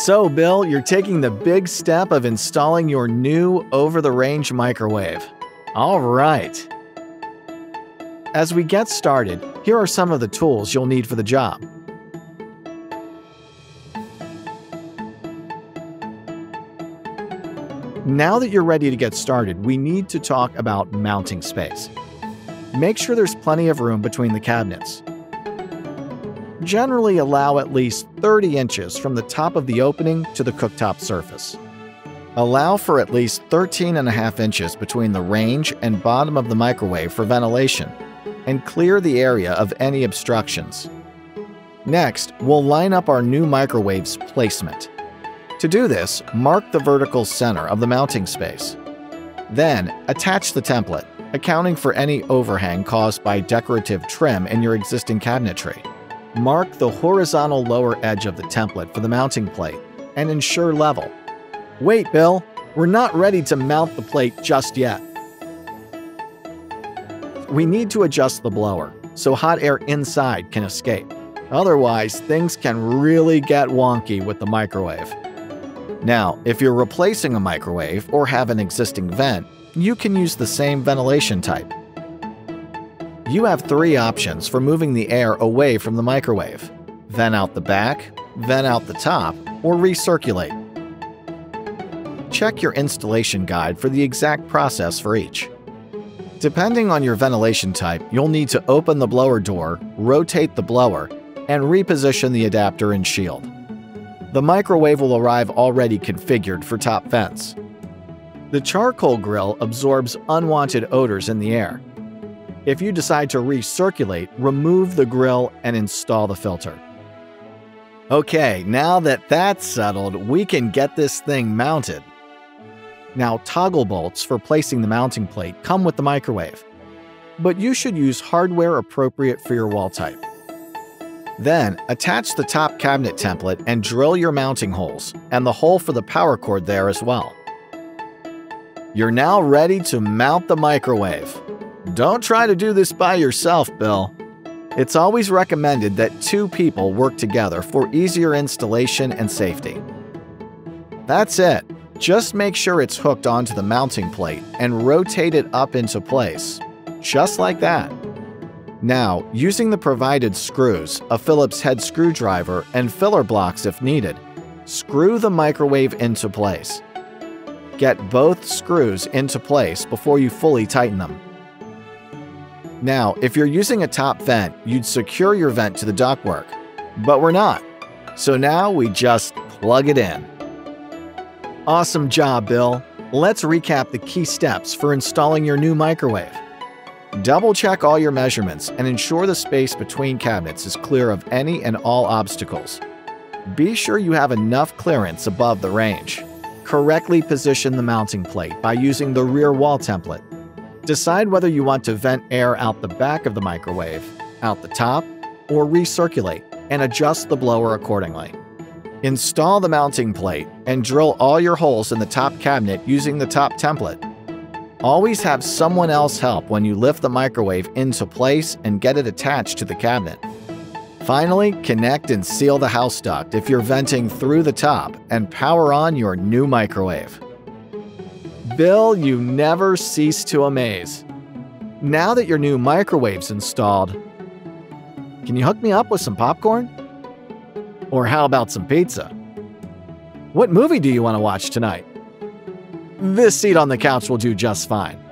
So, Bill, you're taking the big step of installing your new over-the-range microwave. All right. As we get started, here are some of the tools you'll need for the job. Now that you're ready to get started, we need to talk about mounting space. Make sure there's plenty of room between the cabinets. Generally allow at least 30 inches from the top of the opening to the cooktop surface. Allow for at least 13.5 inches between the range and bottom of the microwave for ventilation, and clear the area of any obstructions. Next, we'll line up our new microwave's placement. To do this, mark the vertical center of the mounting space. Then, attach the template, accounting for any overhang caused by decorative trim in your existing cabinetry. Mark the horizontal lower edge of the template for the mounting plate and ensure level. Wait, Bill, we're not ready to mount the plate just yet. We need to adjust the blower so hot air inside can escape. Otherwise, things can really get wonky with the microwave. Now, if you're replacing a microwave or have an existing vent, you can use the same ventilation type. You have 3 options for moving the air away from the microwave: vent out the back, vent out the top, or recirculate. Check your installation guide for the exact process for each. Depending on your ventilation type, you'll need to open the blower door, rotate the blower, and reposition the adapter and shield. The microwave will arrive already configured for top vents. The charcoal grill absorbs unwanted odors in the air. If you decide to recirculate, remove the grill and install the filter. Okay, now that that's settled, we can get this thing mounted. Now, toggle bolts for placing the mounting plate come with the microwave, but you should use hardware appropriate for your wall type. Then, attach the top cabinet template and drill your mounting holes, and the hole for the power cord there as well. You're now ready to mount the microwave. Don't try to do this by yourself, Bill. It's always recommended that 2 people work together for easier installation and safety. That's it. Just make sure it's hooked onto the mounting plate and rotate it up into place. Just like that. Now, using the provided screws, a Phillips head screwdriver, and filler blocks if needed, screw the microwave into place. Get both screws into place before you fully tighten them. Now, if you're using a top vent, you'd secure your vent to the ductwork, but we're not. So now we just plug it in. Awesome job, Bill. Let's recap the key steps for installing your new microwave. Double-check all your measurements and ensure the space between cabinets is clear of any and all obstacles. Be sure you have enough clearance above the range. Correctly position the mounting plate by using the rear wall template. Decide whether you want to vent air out the back of the microwave, out the top, or recirculate, and adjust the blower accordingly. Install the mounting plate and drill all your holes in the top cabinet using the top template. Always have someone else help when you lift the microwave into place and get it attached to the cabinet. Finally, connect and seal the house duct if you're venting through the top, and power on your new microwave. Bill, you never cease to amaze. Now that your new microwave's installed, can you hook me up with some popcorn? Or how about some pizza? What movie do you want to watch tonight? This seat on the couch will do just fine.